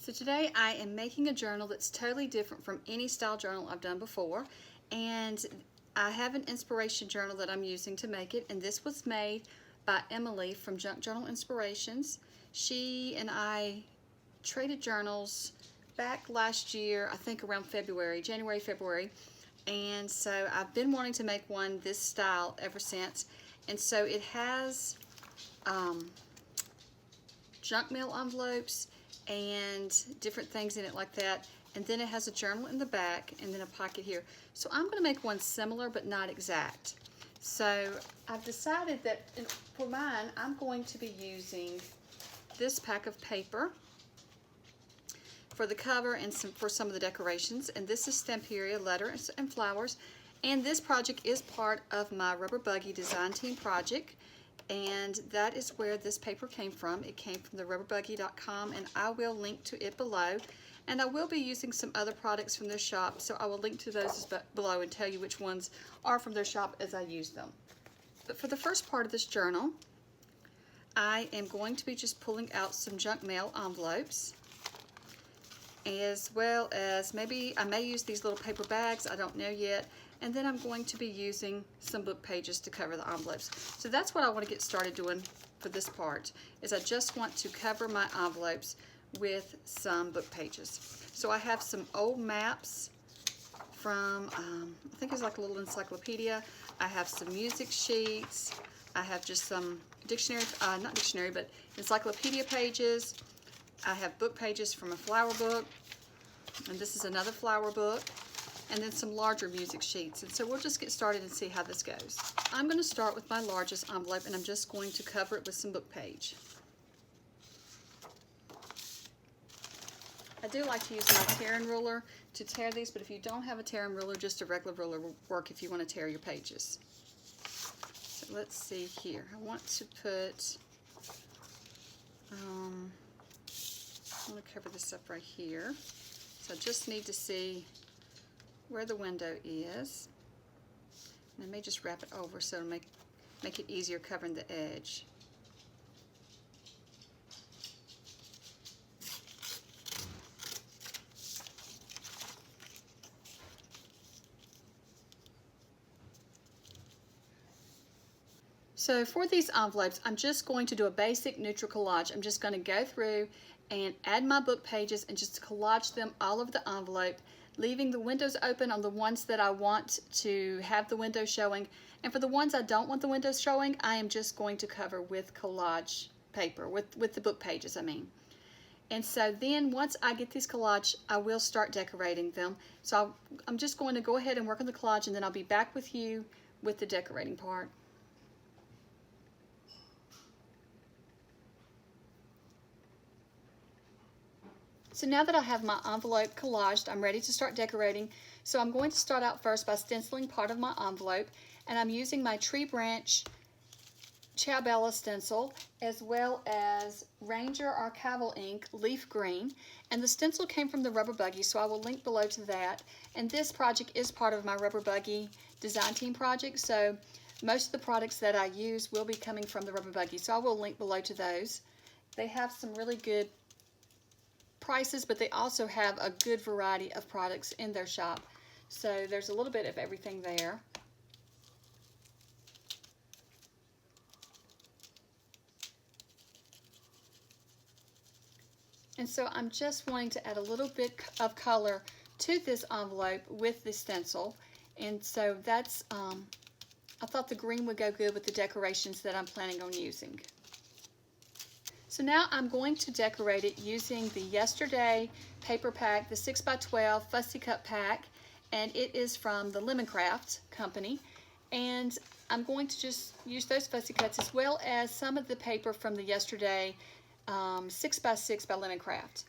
So today I am making a journal that's totally different from any style journal I've done before, and I have an inspiration journal that I'm using to make it, and this was made by Emily from Junk Journal Inspirations. She and I traded journals back last year, I think around January, February, and so I've been wanting to make one this style ever since. And so it has junk mail envelopes and different things in it like that, and then it has a journal in the back and then a pocket here. So I'm going to make one similar but not exact. So I've decided that for mine I'm going to be using this pack of paper for the cover and for some of the decorations, and this is Stamperia letters and flowers, and this project is part of my Rubber Buggy design team project. And that is where this paper came from. It came from the rubberbuggy.com, and I will link to it below. And I will be using some other products from their shop, so I will link to those below and tell you which ones are from their shop as I use them. But for the first part of this journal, I am going to be just pulling out some junk mail envelopes, as well as maybe I may use these little paper bags, I don't know yet. And then I'm going to be using some book pages to cover the envelopes. So that's what I want to get started doing for this part, is I just want to cover my envelopes with some book pages. So I have some old maps from, I think it's like a little encyclopedia. I have some music sheets. I have just some dictionary, not dictionary, but encyclopedia pages. I have book pages from a flower book, and this is another flower book, and then some larger music sheets. And so we'll just get started and see how this goes. I'm going to start with my largest envelope, and I'm just going to cover it with some book page. I do like to use my tearing ruler to tear these, but if you don't have a tearing ruler, just a regular ruler will work if you want to tear your pages. So let's see here. I want to put, I want to cover this up right here. So I just need to see where the window is. And I may just wrap it over so it'll make it easier covering the edge. So for these envelopes, I'm just going to do a basic neutral collage. I'm just going to go through and add my book pages and just collage them all over the envelope, leaving the windows open on the ones that I want to have the window showing. And for the ones I don't want the windows showing, I am just going to cover with collage paper, with the book pages, I mean. And so then once I get these collage, I will start decorating them. So I'm just going to go ahead and work on the collage, and then I'll be back with you with the decorating part. So now that I have my envelope collaged, I'm ready to start decorating. So I'm going to start out first by stenciling part of my envelope, and I'm using my Tree Branch Ciao Bella stencil, as well as Ranger Archival ink, leaf green, and the stencil came from the Rubber Buggy, so I will link below to that. And this project is part of my Rubber Buggy design team project, so most of the products that I use will be coming from the Rubber Buggy, so I will link below to those. They have some really good prices, but they also have a good variety of products in their shop, so there's a little bit of everything there. And so I'm just wanting to add a little bit of color to this envelope with the stencil, and so that's I thought the green would go good with the decorations that I'm planning on using. So now I'm going to decorate it using the Yesterday paper pack, the 6x12 Fussy Cut pack, and it is from the Lemoncraft company. And I'm going to just use those fussy cuts as well as some of the paper from the Yesterday 6x6 by Lemoncraft.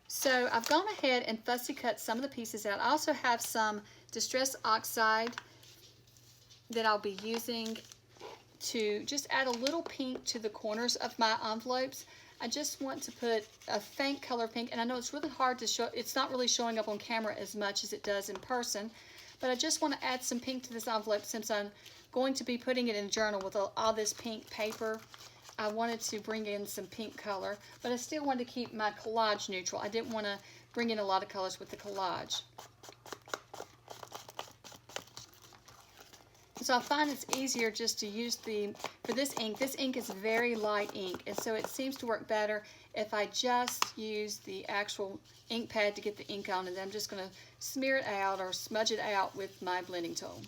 So I've gone ahead and fussy cut some of the pieces out. I also have some Distress Oxide that I'll be using to just add a little pink to the corners of my envelopes. I just want to put a faint color pink, and I know it's really hard to show, it's not really showing up on camera as much as it does in person, but I just want to add some pink to this envelope since I'm going to be putting it in a journal with all this pink paper. I wanted to bring in some pink color, but I still wanted to keep my collage neutral. I didn't want to bring in a lot of colors with the collage. So I find it's easier just to use for this ink is very light ink, and so it seems to work better if I just use the actual ink pad to get the ink on, and then I'm just going to smear it out or smudge it out with my blending tool.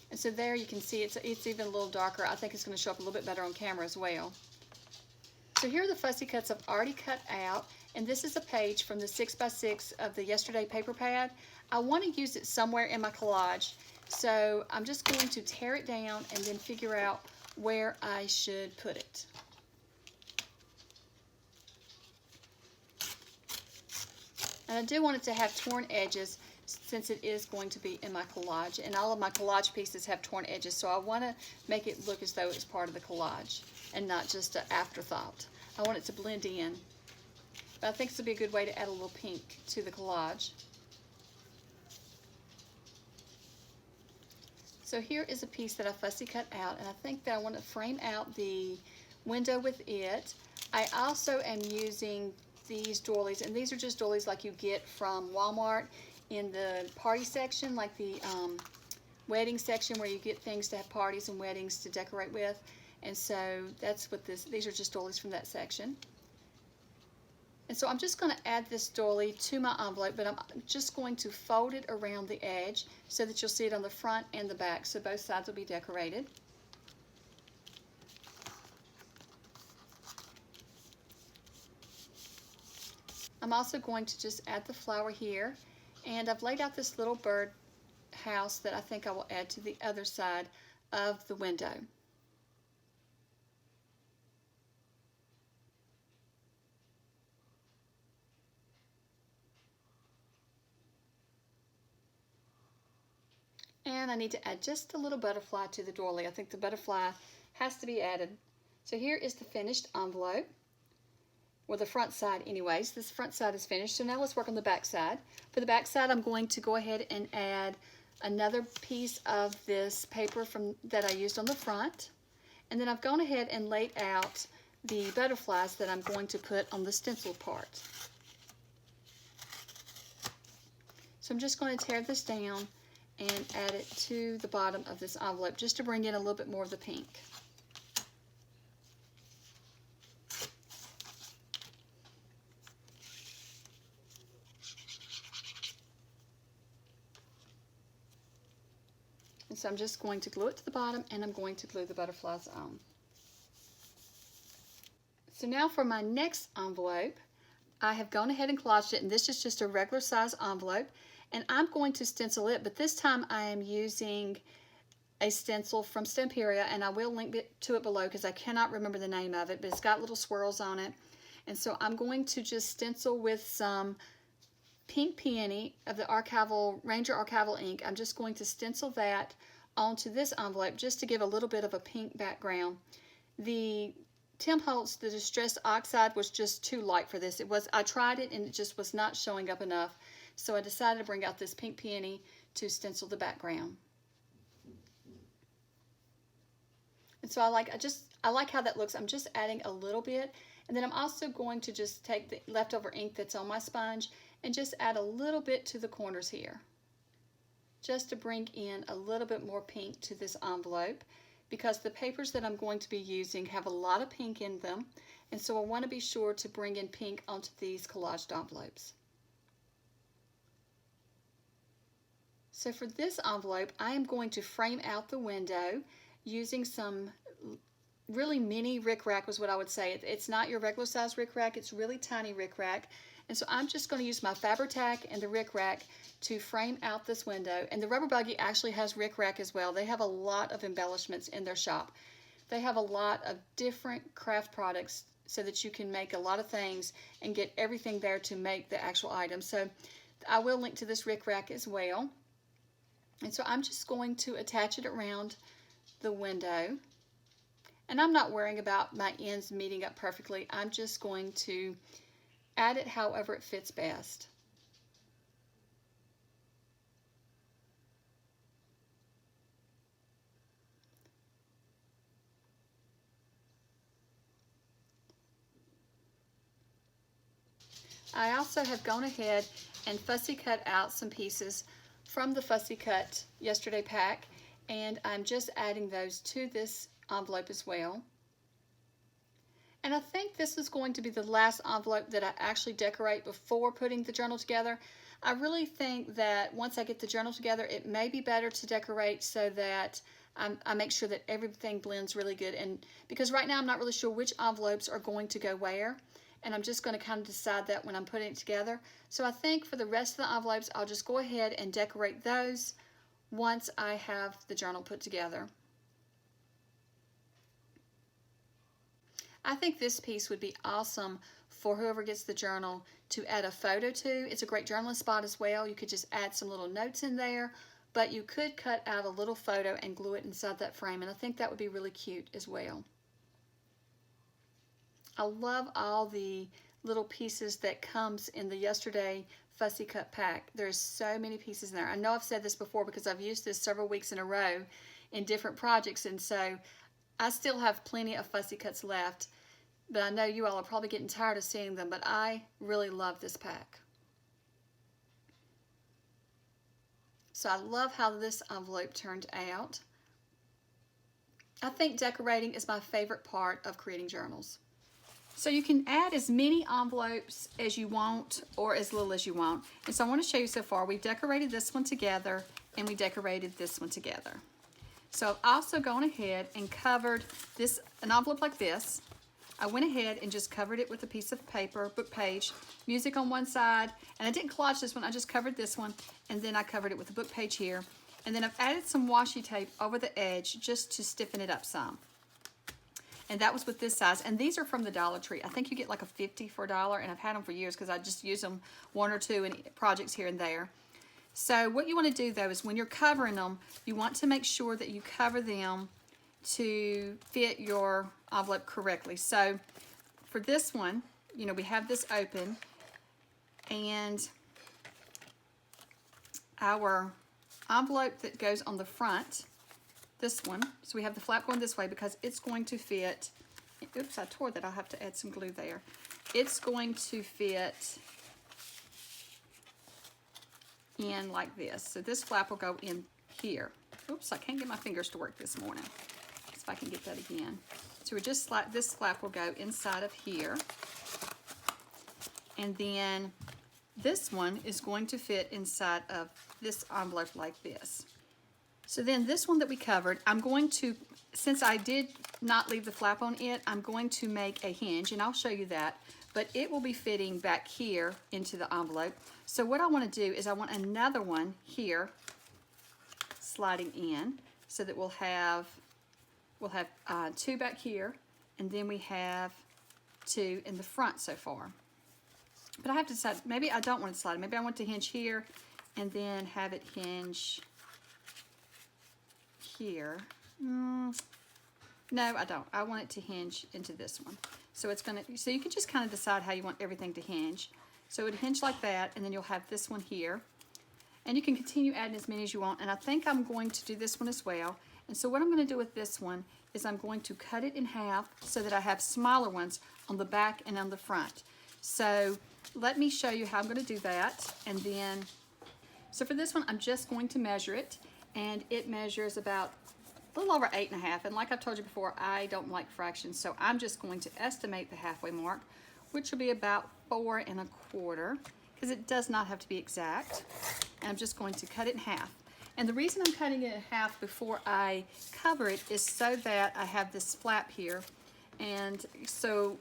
And so there you can see it's even a little darker. I think it's going to show up a little bit better on camera as well. So here are the fussy cuts I've already cut out, and this is a page from the 6x6 of the Yesterday paper pad. I want to use it somewhere in my collage, so I'm just going to tear it down and then figure out where I should put it. And I do want it to have torn edges since it is going to be in my collage, and all of my collage pieces have torn edges, so I want to make it look as though it's part of the collage and not just an afterthought. I want it to blend in, but I think this would be a good way to add a little pink to the collage. So here is a piece that I fussy cut out, and I think that I want to frame out the window with it. I also am using these doilies, and these are just doilies like you get from Walmart in the party section, like the wedding section where you get things to have parties and weddings to decorate with. And so that's what these are just doilies from that section. And so I'm just going to add this doily to my envelope, but I'm just going to fold it around the edge so that you'll see it on the front and the back, so both sides will be decorated. I'm also going to just add the flower here, and I've laid out this little bird house that I think I will add to the other side of the window. And I need to add just a little butterfly to the doily. I think the butterfly has to be added. So here is the finished envelope, or the front side anyways. This front side is finished, so now let's work on the back side. For the back side, I'm going to go ahead and add another piece of this paper that I used on the front. And then I've gone ahead and laid out the butterflies that I'm going to put on the stencil part. So I'm just going to tear this down and add it to the bottom of this envelope just to bring in a little bit more of the pink. And so I'm just going to glue it to the bottom, and I'm going to glue the butterflies on. So now for my next envelope, I have gone ahead and collaged it, and this is just a regular size envelope. And I'm going to stencil it, but this time I am using a stencil from Stamperia, and I will link to it below because I cannot remember the name of it, but it's got little swirls on it. And so I'm going to just stencil with some pink peony of the Ranger Archival ink. I'm just going to stencil that onto this envelope just to give a little bit of a pink background. The Tim Holtz, the Distress Oxide, was just too light for this. I tried it and it just was not showing up enough. So I decided to bring out this pink peony to stencil the background. And so I like how that looks. I'm just adding a little bit, and then I'm also going to just take the leftover ink that's on my sponge and just add a little bit to the corners here, just to bring in a little bit more pink to this envelope, because the papers that I'm going to be using have a lot of pink in them, and so I want to be sure to bring in pink onto these collaged envelopes. So for this envelope, I am going to frame out the window using some really mini rickrack, was what I would say. It's not your regular size rickrack, it's really tiny rickrack. And so I'm just going to use my Fabri-Tac and the rickrack to frame out this window. And the Rubber Buggy actually has rickrack as well. They have a lot of embellishments in their shop. They have a lot of different craft products so that you can make a lot of things and get everything there to make the actual item. So I will link to this rickrack as well. And so I'm just going to attach it around the window. And I'm not worrying about my ends meeting up perfectly. I'm just going to add it however it fits best. I also have gone ahead and fussy cut out some pieces from the fussy cut yesterday pack, and I'm just adding those to this envelope as well. And I think this is going to be the last envelope that I actually decorate before putting the journal together. I really think that once I get the journal together, it may be better to decorate so that I make sure that everything blends really good. And because right now I'm not really sure which envelopes are going to go where, and I'm just going to kind of decide that when I'm putting it together. So I think for the rest of the envelopes, I'll just go ahead and decorate those once I have the journal put together. I think this piece would be awesome for whoever gets the journal to add a photo to. It's a great journaling spot as well. You could just add some little notes in there, but you could cut out a little photo and glue it inside that frame, and I think that would be really cute as well. I love all the little pieces that comes in the yesterday fussy cut pack. There's so many pieces in there. I know I've said this before because I've used this several weeks in a row in different projects, and so I still have plenty of fussy cuts left, but I know you all are probably getting tired of seeing them, but I really love this pack. So I love how this envelope turned out. I think decorating is my favorite part of creating journals. So you can add as many envelopes as you want or as little as you want. And so I want to show you so far, we've decorated this one together and we decorated this one together. So I've also gone ahead and covered this, an envelope like this. I went ahead and just covered it with a piece of paper, book page, music on one side, and I didn't collage this one, I just covered this one, and then I covered it with a book page here. And then I've added some washi tape over the edge just to stiffen it up some. And that was with this size, and these are from the Dollar Tree. I think you get like a 50 for $1, and I've had them for years because I just use them one or two in projects here and there. So what you want to do though is when you're covering them, you want to make sure that you cover them to fit your envelope correctly. So for this one, you know, we have this open, and our envelope that goes on the front, this one, so we have the flap going this way because it's going to fit, oops, I tore that, I'll have to add some glue there. It's going to fit in like this. So this flap will go in here. Oops, I can't get my fingers to work this morning. If I can get that again. So we're just like, this flap will go inside of here. And then this one is going to fit inside of this envelope like this. So then this one that we covered, I'm going to, since I did not leave the flap on it, I'm going to make a hinge, and I'll show you that, but it will be fitting back here into the envelope. So what I want to do is I want another one here sliding in so that we'll have two back here, and then we have two in the front so far. But I have to decide, maybe I don't want it sliding. Maybe I want to hinge here and then have it hinge here. No, I don't. I want it to hinge into this one. So it's gonna, so you can just kind of decide how you want everything to hinge. So it would hinge like that, and then you'll have this one here. And you can continue adding as many as you want. And I think I'm going to do this one as well. And so what I'm going to do with this one is I'm going to cut it in half so that I have smaller ones on the back and on the front. So let me show you how I'm going to do that. And then, so for this one, I'm just going to measure it. And it measures about a little over 8.5. And like I've told you before, I don't like fractions. So I'm just going to estimate the halfway mark, which will be about 4 1/4, because it does not have to be exact. And I'm just going to cut it in half. And the reason I'm cutting it in half before I cover it is so that I have this flap here. And so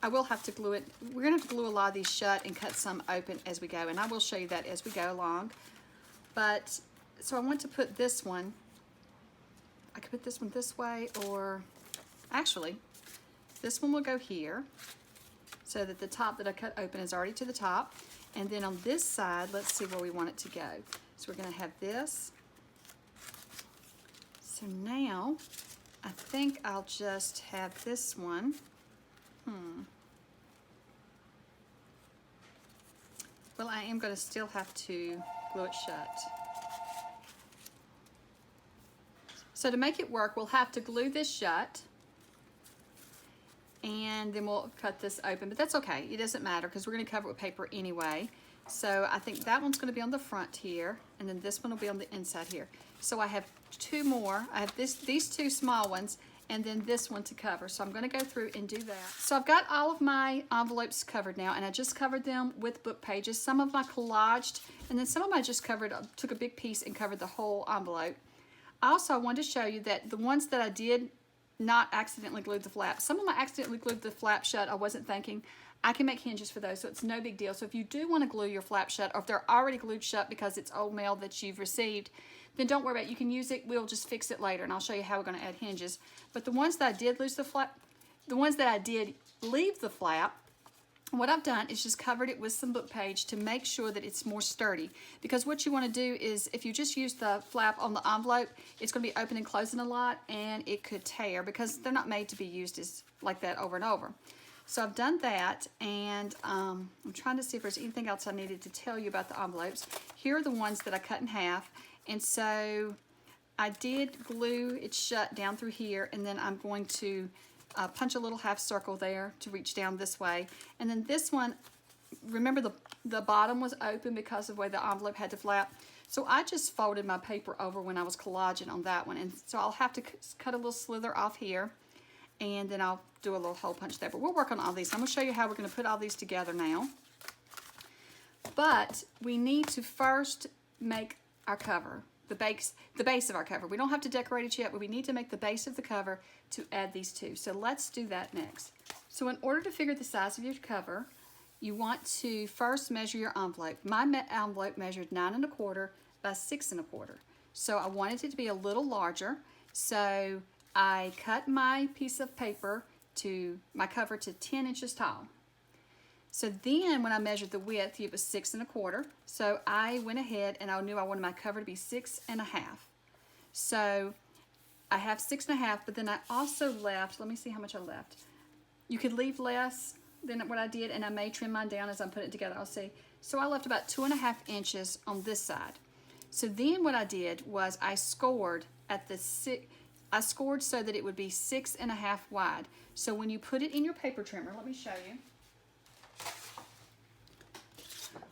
I will have to glue it. We're going to have to glue a lot of these shut and cut some open as we go. And I will show you that as we go along. But, so I want to put this one, I could put this one this way, or actually, this one will go here so that the top that I cut open is already to the top. And then on this side, let's see where we want it to go. So we're going to have this. So now, I think I'll just have this one. Well, I am going to still have to glue it shut. So to make it work, we'll have to glue this shut. and then we'll cut this open, but that's okay. It doesn't matter because we're going to cover it with paper anyway. So I think that one's going to be on the front here, and then this one will be on the inside here. So I have two more. I have these two small ones, and then this one to cover. So I'm going to go through and do that. So I've got all of my envelopes covered now, and I just covered them with book pages. Some of them I collaged, and then some of them I just covered, took a big piece and covered the whole envelope. Also, I wanted to show you that the ones that I did not accidentally glued the flap. Some of them I accidentally glued the flap shut. I wasn't thinking. I can make hinges for those, so it's no big deal. So if you do want to glue your flap shut, or if they're already glued shut because it's old mail that you've received, then don't worry about it. You can use it. We'll just fix it later, and I'll show you how we're going to add hinges. But the ones that I did lose the flap, the ones that I did leave the flap, what I've done is just covered it with some book page to make sure that it's more sturdy. Because what you want to do is, if you just use the flap on the envelope, it's going to be open and closing a lot, and it could tear because they're not made to be used as like that over and over. So I've done that, and I'm trying to see if there's anything else I needed to tell you about the envelopes. Here are the ones that I cut in half, and so I did glue it shut down through here, and then I'm going to punch a little half circle there to reach down this way. And then this one, remember the bottom was open because of the way the envelope had to flap. So I just folded my paper over when I was collaging on that one. And so I'll have to cut a little slither off here, and then I'll do a little hole punch there. But we'll work on all these. I'm going to show you how we're going to put all these together now. But we need to first make our cover. The base of our cover. We don't have to decorate it yet, but we need to make the base of the cover to add these two. So let's do that next. So in order to figure the size of your cover, you want to first measure your envelope. My envelope measured 9 1/4 by 6 1/4. So I wanted it to be a little larger. So I cut my piece of paper to my cover to 10 inches tall. So then when I measured the width, it was 6 1/4. So I went ahead and I knew I wanted my cover to be 6 1/2. So I have 6 1/2, but then I also left, let me see how much I left. You could leave less than what I did, and I may trim mine down as I'm putting it together, I'll see. So I left about 2 1/2 inches on this side. So then what I did was I scored at the I scored so that it would be 6 1/2 wide. So when you put it in your paper trimmer, let me show you.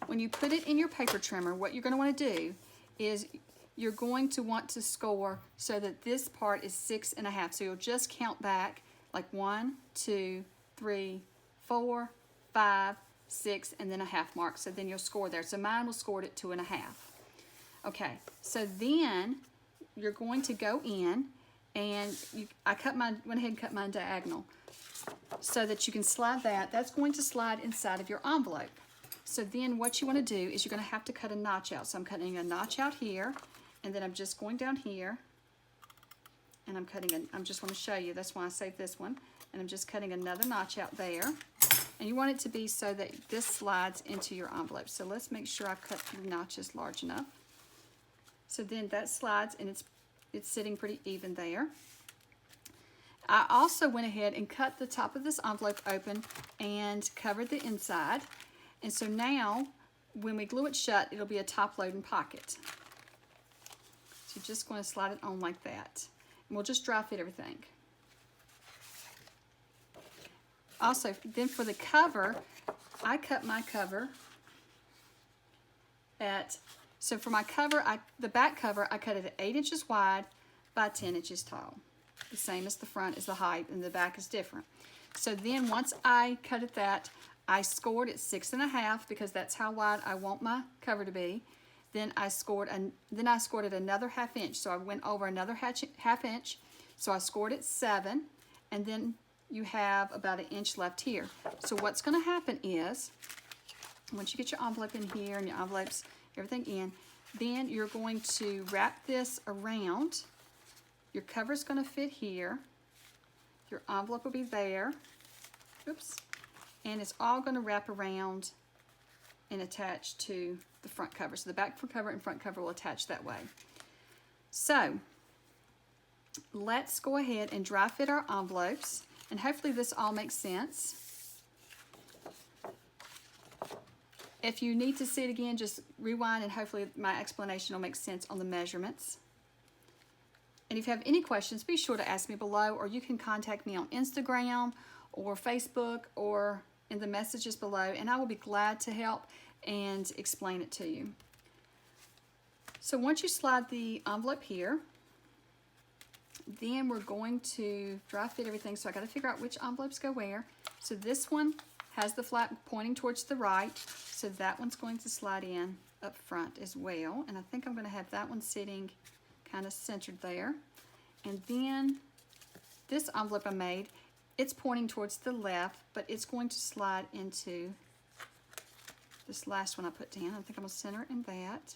When you put it in your paper trimmer, what you're going to want to do is you're going to want to score so that this part is 6 1/2. So you'll just count back like 1, 2, 3, 4, 5, 6, and then a half mark. So then you'll score there. So mine was scored at 2 1/2. Okay, so then you're going to go in, and I went ahead and cut mine diagonal so that you can slide that. That's going to slide inside of your envelope. So then what you want to do is you're going to have to cut a notch out. So I'm cutting a notch out here, and then I'm just going down here, and I'm just want to show you, that's why I saved this one, and I'm just cutting another notch out there. And you want it to be so that this slides into your envelope. So let's make sure I cut the notches large enough. So then that slides, and it's sitting pretty even there. I also went ahead and cut the top of this envelope open and covered the inside. And so now, when we glue it shut, it'll be a top-loading pocket. So you're just going to slide it on like that. And we'll just dry fit everything. Also, then for the cover, I cut my cover so for my cover, the back cover, I cut it at 8 inches wide by 10 inches tall. The same as the front is the height, and the back is different. So then once I cut it that, I scored at 6 1/2 because that's how wide I want my cover to be. Then I scored at another ½ inch. So I went over another ½ inch. So I scored at 7, and then you have about 1 inch left here. So what's going to happen is, once you get your envelope in here and your envelopes, everything in, then you're going to wrap this around. Your cover's going to fit here. Your envelope will be there. Oops. And it's all going to wrap around and attach to the front cover. So the back cover and front cover will attach that way. So let's go ahead and dry fit our envelopes, and hopefully this all makes sense. If you need to see it again, just rewind, and hopefully my explanation will make sense on the measurements. And if you have any questions, be sure to ask me below, or you can contact me on Instagram or Facebook or in the messages below, and I will be glad to help and explain it to you. So once you slide the envelope here, then we're going to dry fit everything. So I got to figure out which envelopes go where. So this one has the flap pointing towards the right, so that one's going to slide in up front as well. And I think I'm going to have that one sitting kind of centered there. And then this envelope I made, it's pointing towards the left, but it's going to slide into this last one I put down. I think I'm going to center it in that.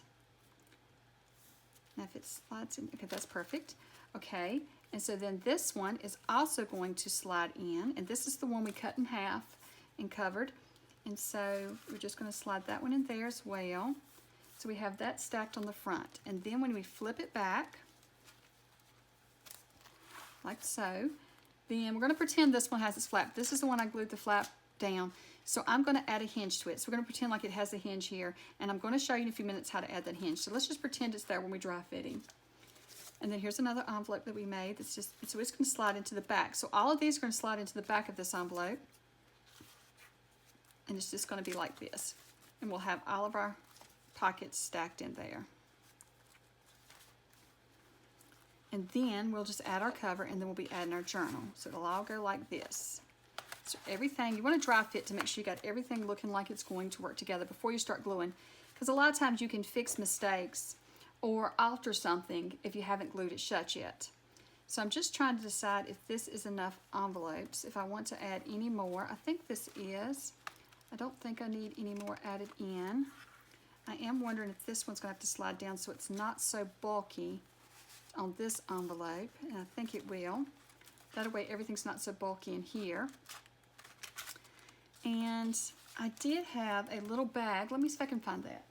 Now if it slides in, okay, that's perfect. Okay, and so then this one is also going to slide in, and this is the one we cut in half and covered. And so we're just going to slide that one in there as well. So we have that stacked on the front. And then when we flip it back, like so, then we're going to pretend this one has its flap. This is the one I glued the flap down. So I'm going to add a hinge to it. So we're going to pretend like it has a hinge here. And I'm going to show you in a few minutes how to add that hinge. So let's just pretend it's there when we dry fitting. And then here's another envelope that we made. That's just, so it's going to slide into the back. So all of these are going to slide into the back of this envelope. And it's just going to be like this. And we'll have all of our pockets stacked in there. And then we'll just add our cover, and then we'll be adding our journal. So it'll all go like this. So everything, you want to dry fit to make sure you got everything looking like it's going to work together before you start gluing. Because a lot of times you can fix mistakes or alter something if you haven't glued it shut yet. So I'm just trying to decide if this is enough envelopes, if I want to add any more. I think this is. I don't think I need any more added in. I am wondering if this one's going to have to slide down so it's not so bulky on this envelope, and I think it will. That way everything's not so bulky in here. And I did have a little bag. Let me see if I can find that.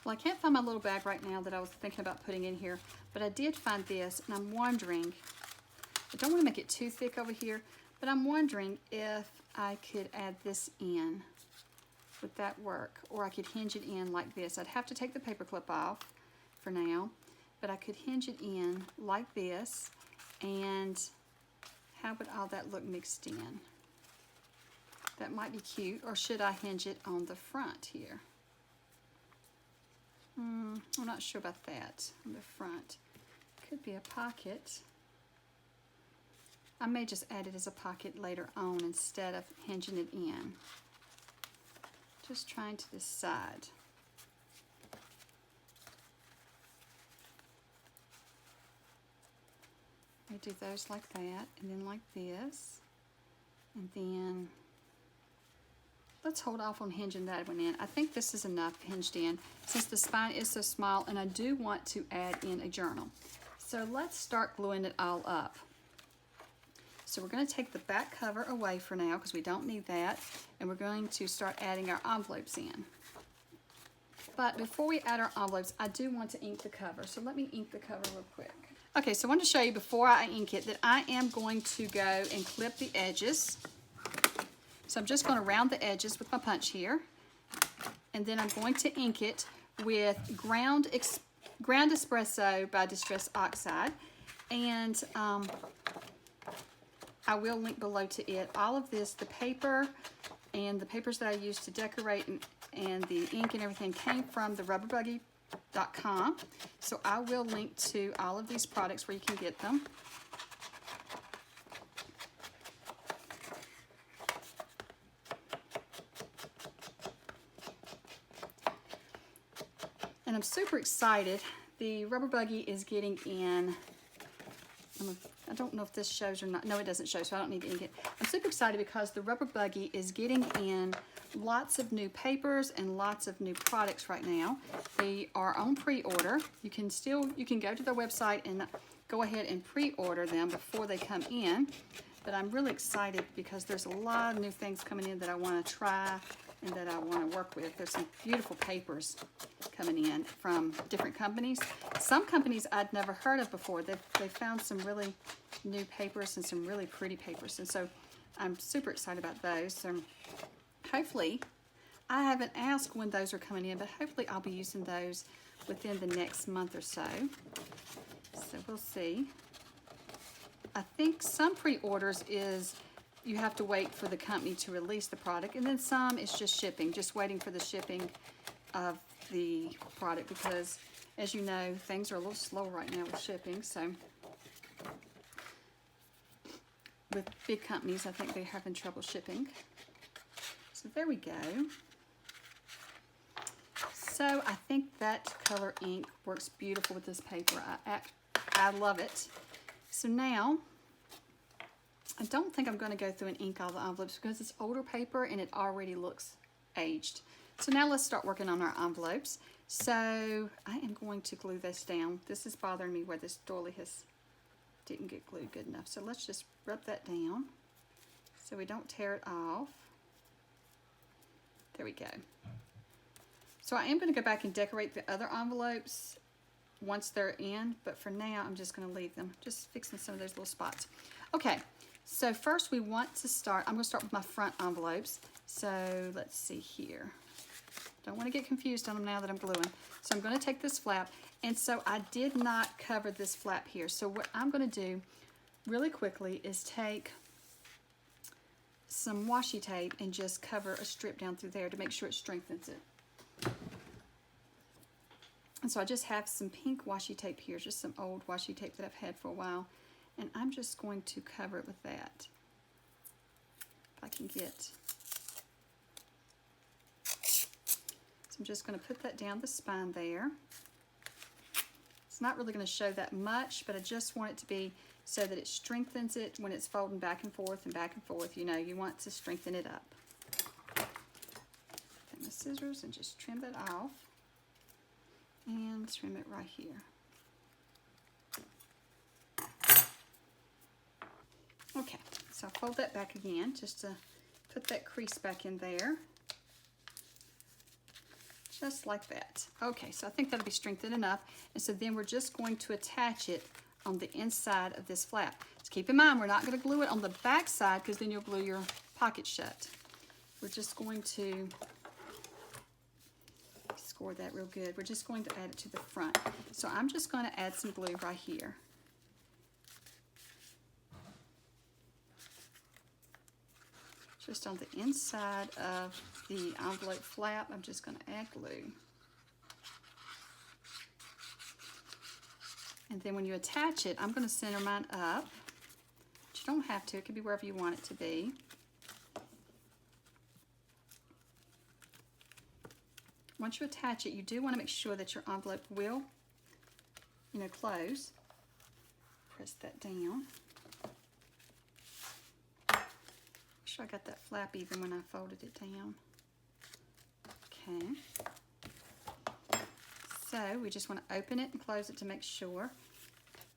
Well, I can't find my little bag right now that I was thinking about putting in here, but I did find this, and I'm wondering, I don't want to make it too thick over here, but I'm wondering if I could add this in. Would that work? Or I could hinge it in like this. I'd have to take the paper clip off for now, but I could hinge it in like this, and how would all that look mixed in? That might be cute. Or should I hinge it on the front here? I'm not sure about that on the front. Could be a pocket. I may just add it as a pocket later on instead of hinging it in. Just trying to decide. I do those like that, and then like this, and then let's hold off on hinging that one in. I think this is enough hinged in since the spine is so small, and I do want to add in a journal. So let's start gluing it all up. So we're going to take the back cover away for now because we don't need that, and we're going to start adding our envelopes in. But before we add our envelopes, I do want to ink the cover. So let me ink the cover real quick. Okay, so I wanted to show you before I ink it that I am going to go and clip the edges. So I'm just going to round the edges with my punch here, and then I'm going to ink it with ground espresso by Distress Oxide, and I will link below to it. All of this, the paper and the papers that I used to decorate and the ink and everything came from the rubberbuggy.com. So I will link to all of these products where you can get them. And I'm super excited. The Rubber Buggy is getting in, I don't know if this shows or not. No, it doesn't show, so I don't need to ink it. I'm super excited because the Rubber Buggy is getting in lots of new papers and lots of new products right now. They are on pre-order. You can go to their website and go ahead and pre-order them before they come in. But I'm really excited because there's a lot of new things coming in that I want to try and that I want to work with. There's some beautiful papers coming in from different companies. Some companies I'd never heard of before. They found some really new papers and some really pretty papers. And so I'm super excited about those. So hopefully, I haven't asked when those are coming in, but hopefully I'll be using those within the next month or so. So we'll see. I think some pre-orders is you have to wait for the company to release the product, and then some is just shipping, just waiting for the shipping of the product, because as you know, things are a little slow right now with shipping. So with big companies, I think they're having trouble shipping. So there we go. So I think that color ink works beautiful with this paper. I love it. So now, I don't think I'm going to go through and ink all the envelopes because it's older paper and it already looks aged. So now let's start working on our envelopes. So I am going to glue this down. This is bothering me where this doily didn't get glued good enough. So let's just rub that down so we don't tear it off. There we go. So I am going to go back and decorate the other envelopes once they're in, but for now I'm just going to leave them, just fixing some of those little spots. Okay, so first we want to start, I'm going to start with my front envelopes. So let's see here. Don't want to get confused on them now that I'm gluing. So I'm going to take this flap, and so I did not cover this flap here. So what I'm going to do really quickly is take some washi tape and just cover a strip down through there to make sure it strengthens it. And so I just have some pink washi tape here, just some old washi tape that I've had for a while. And I'm just going to cover it with that. If I can get. So I'm just going to put that down the spine there. It's not really going to show that much, but I just want it to be so that it strengthens it when it's folding back and forth and back and forth. You know, you want to strengthen it up. Take my scissors and just trim it off. And trim it right here. Okay, so I'll fold that back again just to put that crease back in there. Just like that. Okay, so I think that'll be strengthened enough. And so then we're just going to attach it on the inside of this flap. So keep in mind, we're not going to glue it on the back side because then you'll glue your pocket shut. We're just going to score that real good. We're just going to add it to the front. So I'm just going to add some glue right here. Just on the inside of the envelope flap, I'm just going to add glue. And then when you attach it, I'm going to center mine up. But you don't have to. It can be wherever you want it to be. Once you attach it, you do want to make sure that your envelope will, close. Press that down. Make sure I got that flap even when I folded it down. Okay. So we just want to open it and close it to make sure.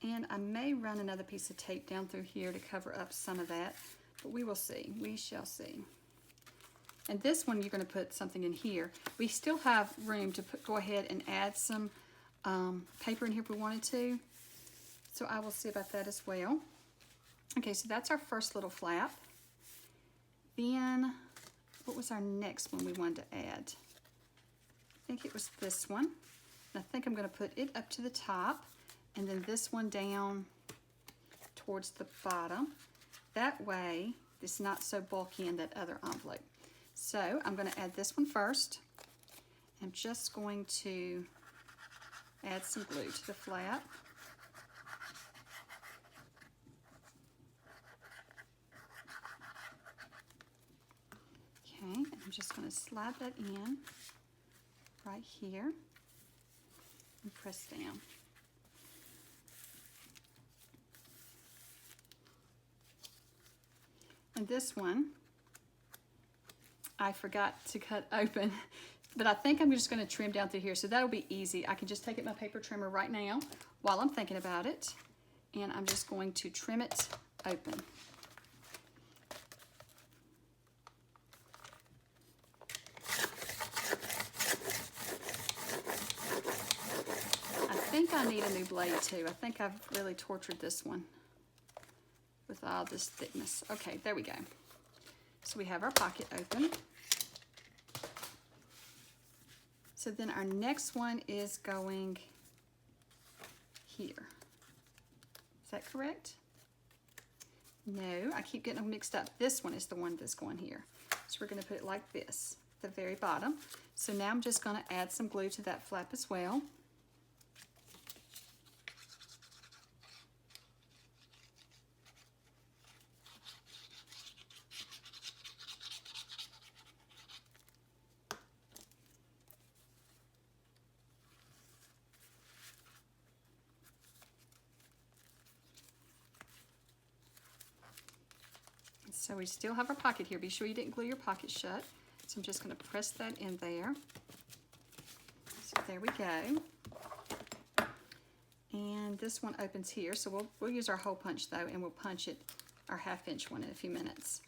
And I may run another piece of tape down through here to cover up some of that, but we will see. We shall see. And this one, you're going to put something in here. We still have room to go ahead and add some paper in here if we wanted to. So I will see about that as well. Okay, so that's our first little flap. Then, what was our next one we wanted to add? I think it was this one. And I think I'm going to put it up to the top, and then this one down towards the bottom. That way, it's not so bulky in that other envelope. So I'm going to add this one first. I'm just going to add some glue to the flap. Okay, and I'm just going to slide that in right here and press down. And this one, I forgot to cut open, but I think I'm just going to trim down through here, so that'll be easy. I can just take it my paper trimmer right now while I'm thinking about it, and I'm just going to trim it open. I think I need a new blade too. I think I've really tortured this one with all this thickness. Okay, there we go. So we have our pocket open. So then our next one is going here. Is that correct? No, I keep getting them mixed up. This one is the one that's going here. So we're going to put it like this, the very bottom. So now I'm just going to add some glue to that flap as well. So we still have our pocket here. Be sure you didn't glue your pocket shut. So I'm just going to press that in there. So there we go. And this one opens here. So we'll use our hole punch though, and we'll punch it, our 1/2 inch one, in a few minutes.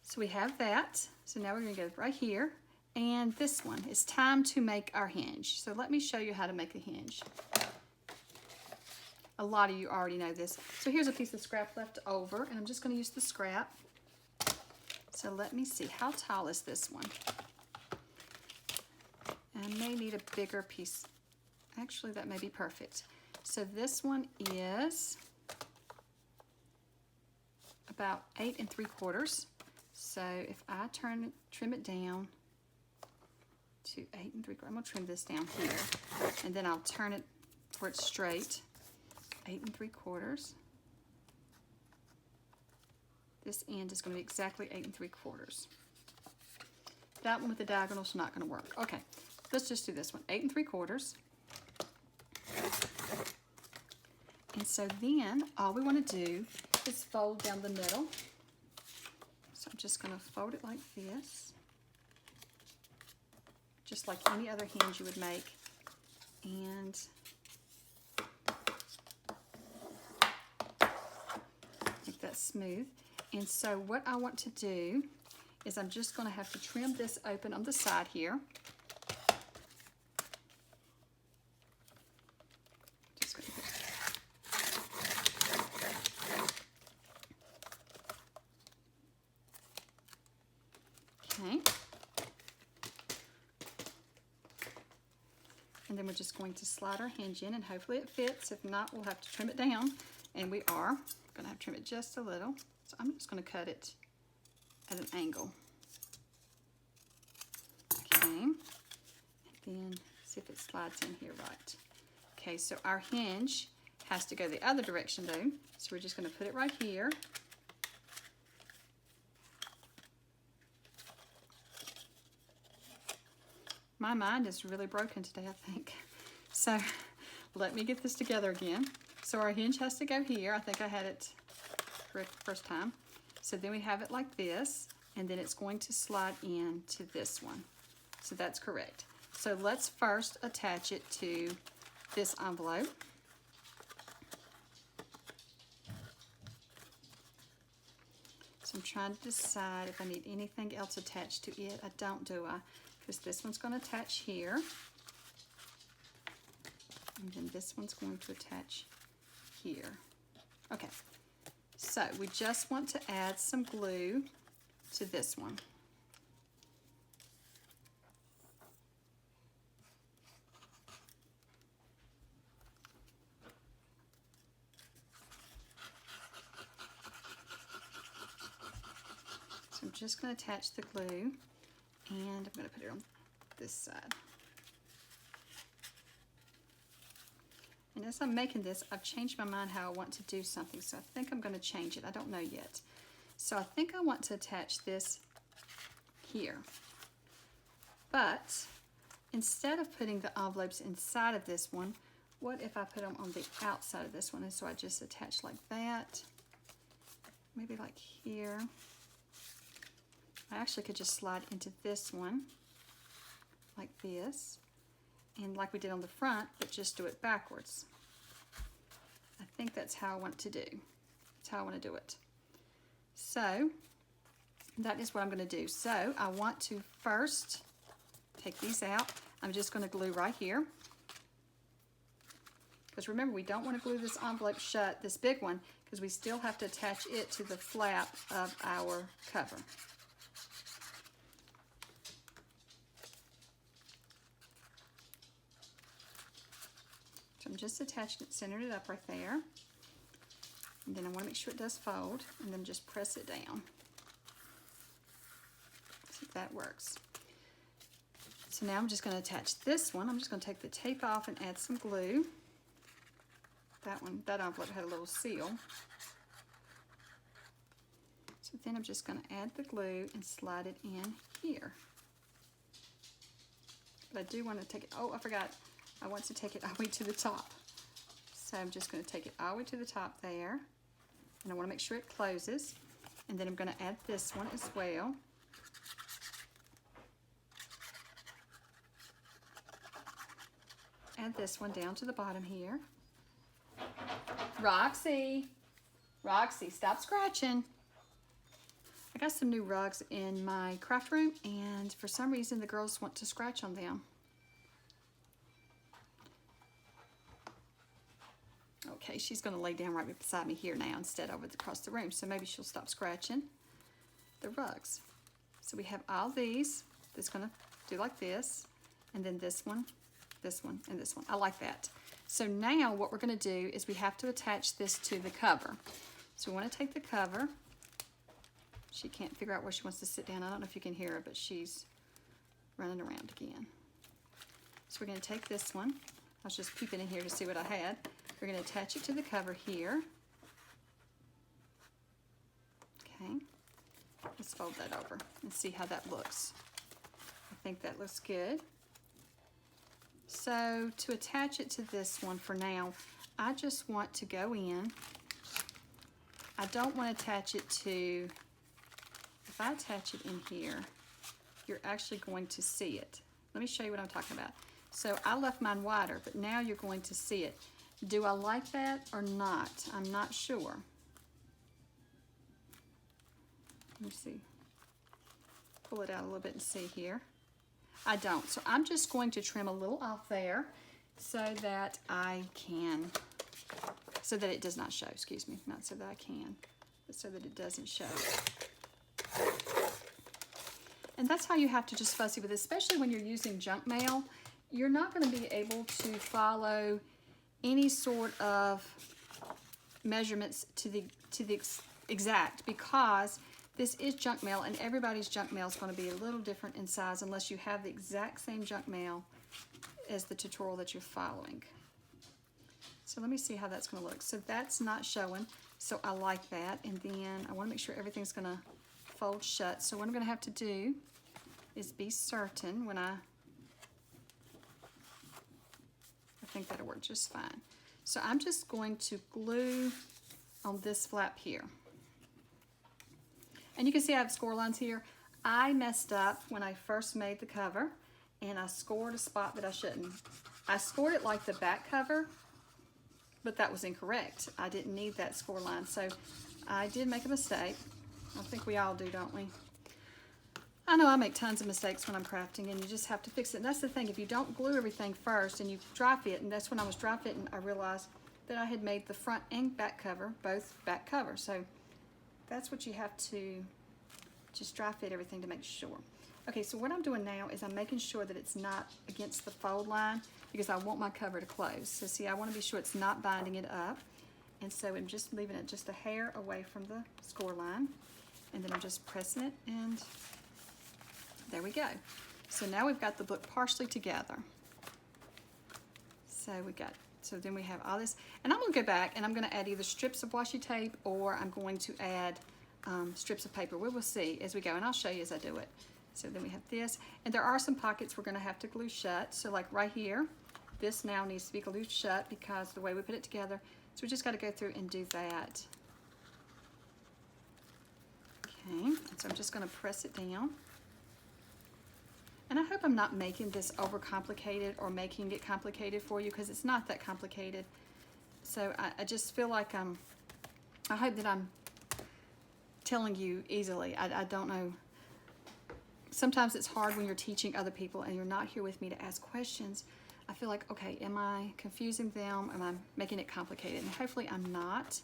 So we have that. So now we're going to go right here. And this one, it's time to make our hinge. So let me show you how to make a hinge. A lot of you already know this. So here's a piece of scrap left over, and I'm just going to use the scrap. So let me see, how tall is this one? I may need a bigger piece. Actually, that may be perfect. So this one is about 8 3/4. So if I trim it down to 8 3/4, I'm going to trim this down here, and then I'll turn it where it's straight. 8 3/4. This end is going to be exactly 8 3/4. That one with the diagonals is not going to work. Okay, let's just do this one. 8 3/4. And so then all we want to do is fold down the middle. So I'm just going to fold it like this, just like any other hinge you would make, and make that smooth. And so what I want to do is I'm just going to have to trim this open on the side here. Just going to okay. And then we're just going to slide our hinge in, and hopefully it fits. If not, we'll have to trim it down, and we are going to have to trim it just a little. So I'm just going to cut it at an angle. Okay, and then see if it slides in here right. Okay, so our hinge has to go the other direction though, so we're just going to put it right here. My mind is really broken today, I think. So let me get this together again. So our hinge has to go here. I think I had it correct the first time. So then we have it like this, and then it's going to slide in to this one. So that's correct. So let's first attach it to this envelope. So I'm trying to decide if I need anything else attached to it. I don't, do I? Because this one's going to attach here. And then this one's going to attach here. Okay, so we just want to add some glue to this one. So I'm just going to attach the glue, and I'm going to put it on this side. And as I'm making this, I've changed my mind how I want to do something, so I think I'm going to change it. I don't know yet. So I think I want to attach this here. But instead of putting the envelopes inside of this one, what if I put them on the outside of this one? And so I just attach like that, maybe like here. I actually could just slide into this one like this, and like we did on the front, but just do it backwards. I think that's how I want to do. That's how I want to do it. So that is what I'm going to do. So I want to first take these out. I'm just going to glue right here. Because remember, we don't want to glue this envelope shut, this big one, because we still have to attach it to the flap of our cover. So I'm just attaching it, centered it up right there. And then I want to make sure it does fold, and then just press it down. See if that works. So now I'm just going to attach this one. I'm just going to take the tape off and add some glue. That envelope had a little seal. So then I'm just going to add the glue and slide it in here. But I do want to take it, oh, I forgot. I want to take it all the way to the top. So I'm just going to take it all the way to the top there. And I want to make sure it closes. And then I'm going to add this one as well. Add this one down to the bottom here. Roxy, stop scratching. I got some new rugs in my craft room, and for some reason the girls want to scratch on them. Okay, she's going to lay down right beside me here now instead of across the room, so maybe she'll stop scratching the rugs. So we have all these that's going to do like this, and then this one, and this one. I like that. So now what we're going to do is we have to attach this to the cover. So we want to take the cover. She can't figure out where she wants to sit down. I don't know if you can hear her, but she's running around again. So we're going to take this one. I was just peeping in here to see what I had. We're going to attach it to the cover here. Okay. Let's fold that over and see how that looks. I think that looks good. So to attach it to this one for now, I just want to go in. I don't want to attach it to, if I attach it in here, you're actually going to see it. Let me show you what I'm talking about. So I left mine wider, but now you're going to see it. Do I like that or not? I'm not sure. Let me see. Pull it out a little bit and see here. I don't. So I'm just going to trim a little off there so that I can, so that it does not show, excuse me. Not so that I can, but so that it doesn't show. And that's how you have to just fussy with it, especially when you're using junk mail. You're not going to be able to follow any sort of measurements to the exact, because this is junk mail, and everybody's junk mail is going to be a little different in size unless you have the exact same junk mail as the tutorial that you're following. So let me see how that's going to look. So that's not showing, so I like that. And then I want to make sure everything's going to fold shut. So what I'm going to have to do is be certain when I think that'll work just fine. So I'm just going to glue on this flap here. And you can see I have score lines here. I messed up when I first made the cover, and I scored a spot that I shouldn't. I scored it like the back cover, but that was incorrect. I didn't need that score line, so I did make a mistake. I think we all do, don't we? I know I make tons of mistakes when I'm crafting, and you just have to fix it. And that's the thing, if you don't glue everything first and you dry fit, and that's when I was dry fitting, I realized that I had made the front and back cover, both back covers. So that's what you have to just dry fit everything to make sure. Okay, so what I'm doing now is I'm making sure that it's not against the fold line, because I want my cover to close. So see, I want to be sure it's not binding it up. And so I'm just leaving it just a hair away from the score line. And then I'm just pressing it, and there we go. So now we've got the book partially together. So then we have all this, and I'm going to go back and I'm going to add either strips of washi tape, or I'm going to add strips of paper. We will see as we go, and I'll show you as I do it. So then we have this, and there are some pockets we're going to have to glue shut. So like right here, this now needs to be glued shut because of the way we put it together. So we just got to go through and do that. Okay, and so I'm just going to press it down. And I hope I'm not making this overcomplicated or making it complicated for you, because it's not that complicated. So I just feel like I hope that I'm telling you easily. I don't know. Sometimes it's hard when you're teaching other people and you're not here with me to ask questions. I feel like, okay, am I confusing them? Am I making it complicated? And hopefully I'm not.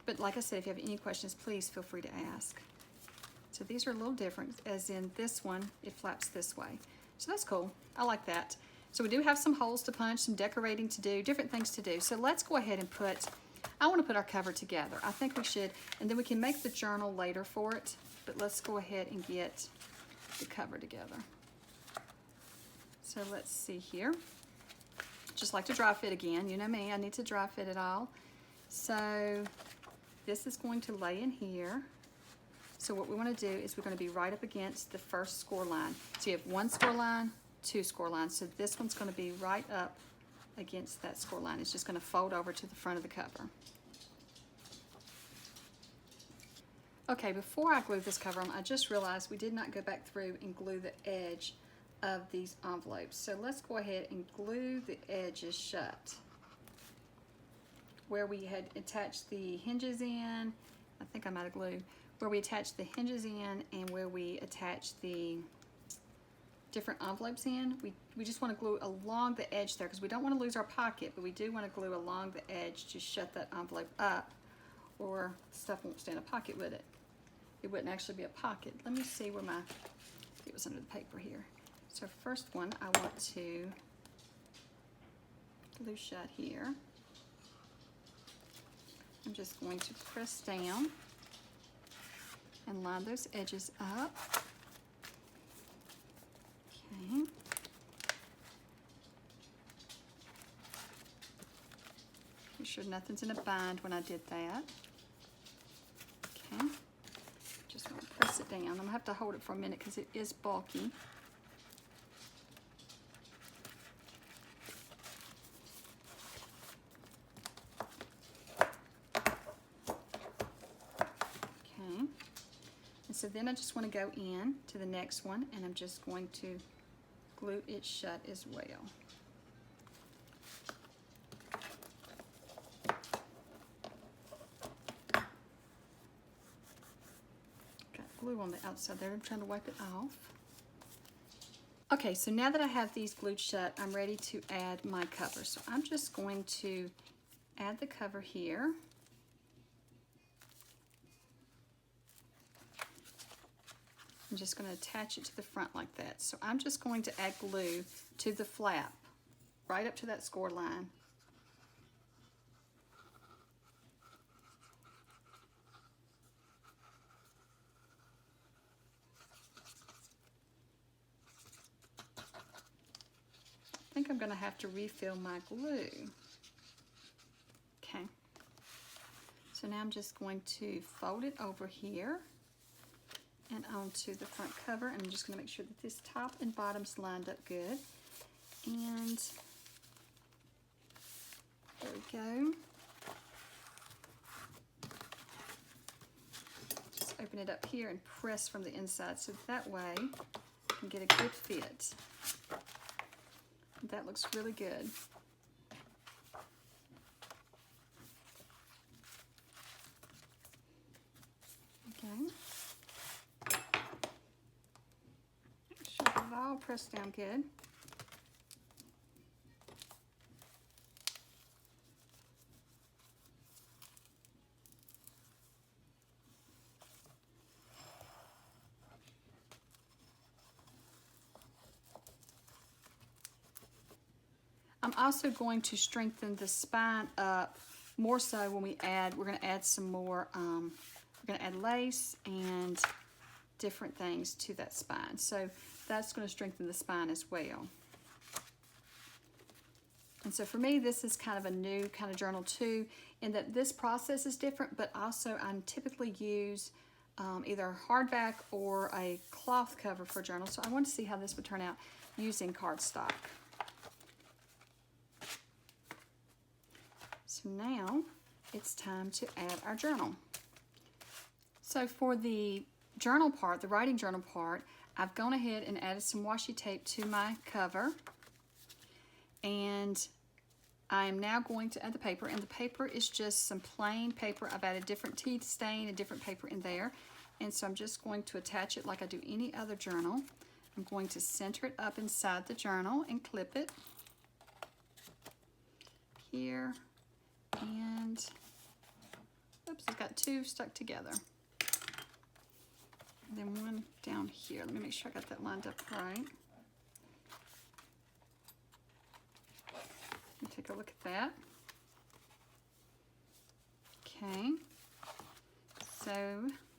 But like I said, if you have any questions, please feel free to ask. So these are a little different, as in this one, it flaps this way. So that's cool. I like that. So we do have some holes to punch, some decorating to do, different things to do. So let's go ahead and put I want to put our cover together. I think we should, and then we can make the journal later for it, but let's go ahead and get the cover together. So let's see here. Just like to dry fit again. You know me, I need to dry fit it all. So this is going to lay in here. So what we want to do is we're going to be right up against the first score line. So you have one score line, two score lines. So this one's going to be right up against that score line. It's just going to fold over to the front of the cover. Okay, before I glue this cover on, I just realized we did not go back through and glue the edge of these envelopes. So let's go ahead and glue the edges shut. Where we had attached the hinges in, I think I'm out of glue, where we attached the hinges in and where we attached the different envelopes in, we just want to glue along the edge there because we don't want to lose our pocket, but we do want to glue along the edge to shut that envelope up, or stuff won't stay in a pocket, would it? It wouldn't actually be a pocket. Let me see where my, it was under the paper here. So first one, I want to glue shut here. I'm just going to press down and line those edges up. Okay. Make sure nothing's in a bind when I did that. Okay. Just want to press it down. I'm going to have to hold it for a minute because it is bulky. Okay. And so then I just want to go in to the next one, and I'm just going to glue it shut as well. Got glue on the outside there. I'm trying to wipe it off. Okay, so now that I have these glued shut, I'm ready to add my cover. So I'm just going to add the cover here. I'm just going to attach it to the front like that. So I'm just going to add glue to the flap, right up to that score line. I think I'm going to have to refill my glue. Okay. So now I'm just going to fold it over here and onto the front cover, and I'm just going to make sure that this top and bottom's lined up good. And there we go. Just open it up here and press from the inside so that way I can get a good fit. That looks really good. Okay. All pressed down good. I'm also going to strengthen the spine up more so when we add, we're going to add some more, we're going to add lace and different things to that spine. So that's going to strengthen the spine as well. And so for me, this is kind of a new kind of journal too, in that this process is different, but also I typically use either a hardback or a cloth cover for a journal. So I want to see how this would turn out using cardstock. So now it's time to add our journal. So for the journal part, the writing journal part, I've gone ahead and added some washi tape to my cover, and I am now going to add the paper, and the paper is just some plain paper. I've added different teeth stain and different paper in there, and so I'm just going to attach it like I do any other journal. I'm going to center it up inside the journal and clip it here, and oops, I've got two stuck together. And then one down here. Let me make sure I got that lined up right. Let me take a look at that. Okay, so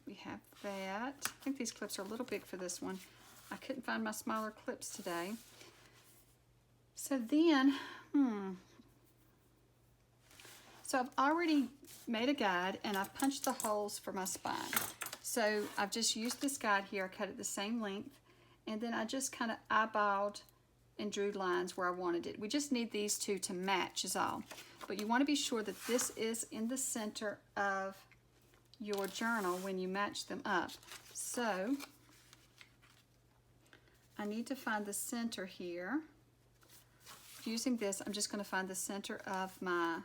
we have that. I think these clips are a little big for this one. I couldn't find my smaller clips today. So then, so I've already made a guide and I've punched the holes for my spine. So I've just used this guide here. I cut it the same length, and then I just kind of eyeballed and drew lines where I wanted it. We just need these two to match is all. But you want to be sure that this is in the center of your journal when you match them up. So I need to find the center here. Using this, I'm just going to find the center of my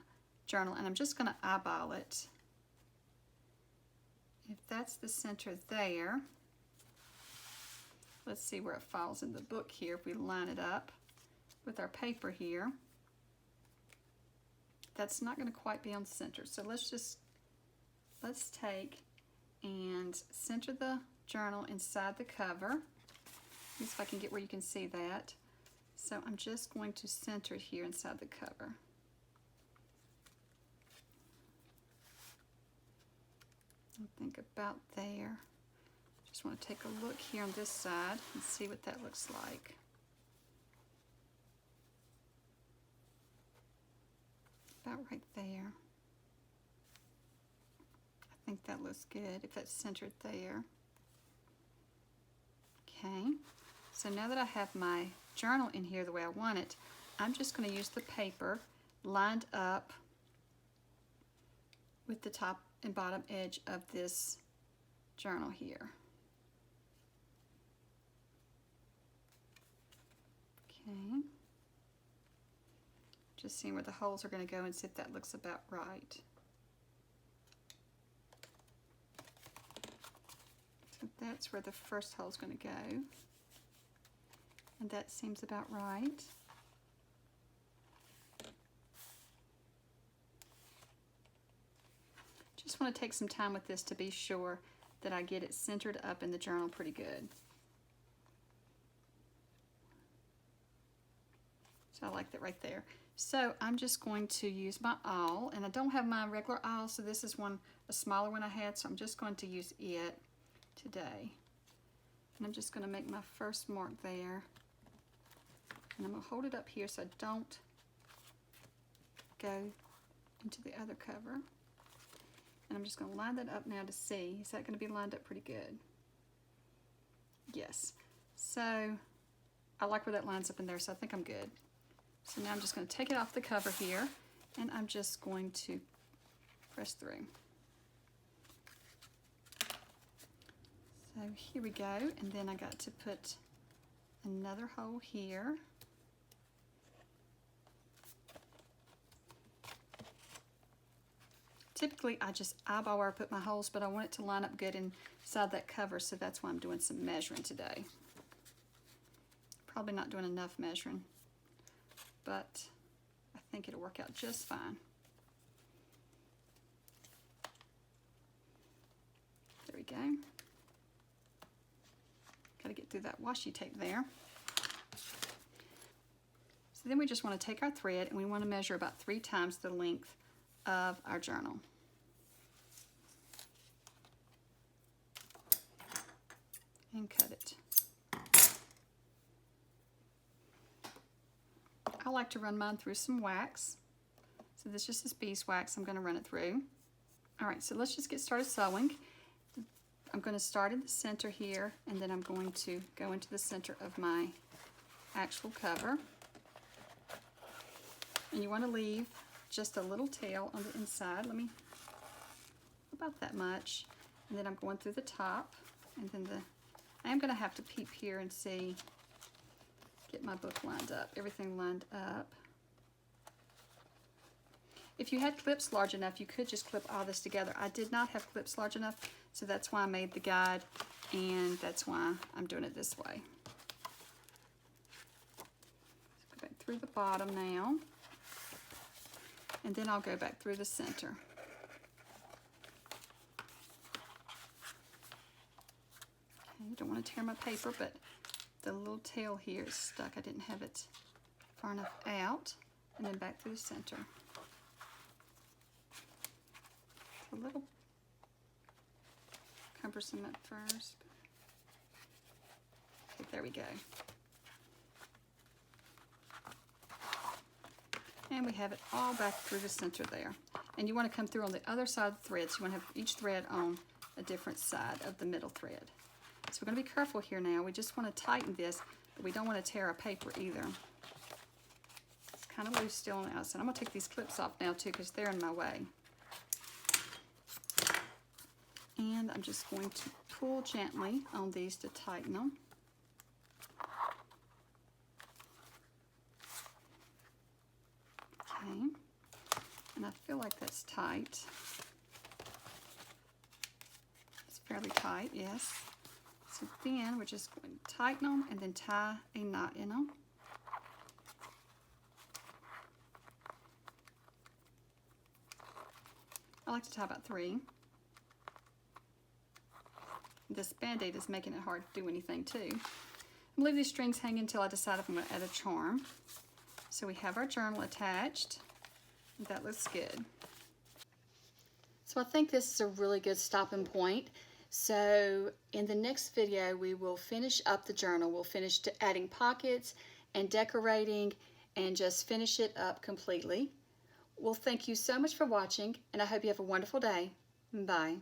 journal, and I'm just going to eyeball it. If that's the center there, let's see where it falls in the book here if we line it up with our paper here. That's not going to quite be on center, so let's take and center the journal inside the cover. Let me see if I can get where you can see that. So I'm just going to center it here inside the cover. I think about there. Just want to take a look here on this side and see what that looks like. About right there. I think that looks good if it's centered there. Okay, so now that I have my journal in here the way I want it, I'm just going to use the paper lined up with the top and bottom edge of this journal here. Okay, just seeing where the holes are going to go and see if that looks about right. So that's where the first hole is going to go, and that seems about right. Just want to take some time with this to be sure that I get it centered up in the journal pretty good. So I like that right there. So I'm just going to use my awl, and I don't have my regular awl, so this is a smaller one I had, so I'm just going to use it today. And I'm just going to make my first mark there. And I'm going to hold it up here so I don't go into the other cover. And I'm just going to line that up now to see, is that going to be lined up pretty good? Yes. So I like where that lines up in there, so I think I'm good. So now I'm just going to take it off the cover here, and I'm just going to press through. So here we go, and then I got to put another hole here. Typically, I just eyeball where I put my holes, but I want it to line up good inside that cover, so that's why I'm doing some measuring today. Probably not doing enough measuring, but I think it'll work out just fine. There we go. Got to get through that washi tape there. So then we just want to take our thread, and we want to measure about 3 times the length of our journal. And cut it. I like to run mine through some wax. So this just is beeswax. I'm going to run it through. Alright, so let's just get started sewing. I'm going to start in the center here, and then I'm going to go into the center of my actual cover. And you want to leave just a little tail on the inside. Let me, about that much. And then I'm going through the top, and then I am going to have to peep here and see, get my book lined up, everything lined up. If you had clips large enough, you could just clip all this together. I did not have clips large enough, so that's why I made the guide, and that's why I'm doing it this way. Let's go back through the bottom now, and then I'll go back through the center. Okay, you don't want to tear my paper, but the little tail here is stuck. I didn't have it far enough out, and then back through the center. a little cumbersome at first. Okay, there we go. And we have it all back through the center there. And you want to come through on the other side of the thread, so you want to have each thread on a different side of the middle thread. So we're going to be careful here now. We just want to tighten this, but we don't want to tear our paper either. It's kind of loose still on the outside. I'm going to take these clips off now too because they're in my way. And I'm just going to pull gently on these to tighten them. Okay, and I feel like that's tight. It's fairly tight, yes. So then we're just going to tighten them and then tie a knot in them. I like to tie about 3. This Band-Aid is making it hard to do anything too. I'm going to leave these strings hanging until I decide if I'm going to add a charm. So we have our journal attached. That looks good. So I think this is a really good stopping point. So in the next video, we will finish up the journal. We'll finish adding pockets and decorating and just finish it up completely. Well, thank you so much for watching, and I hope you have a wonderful day. Bye.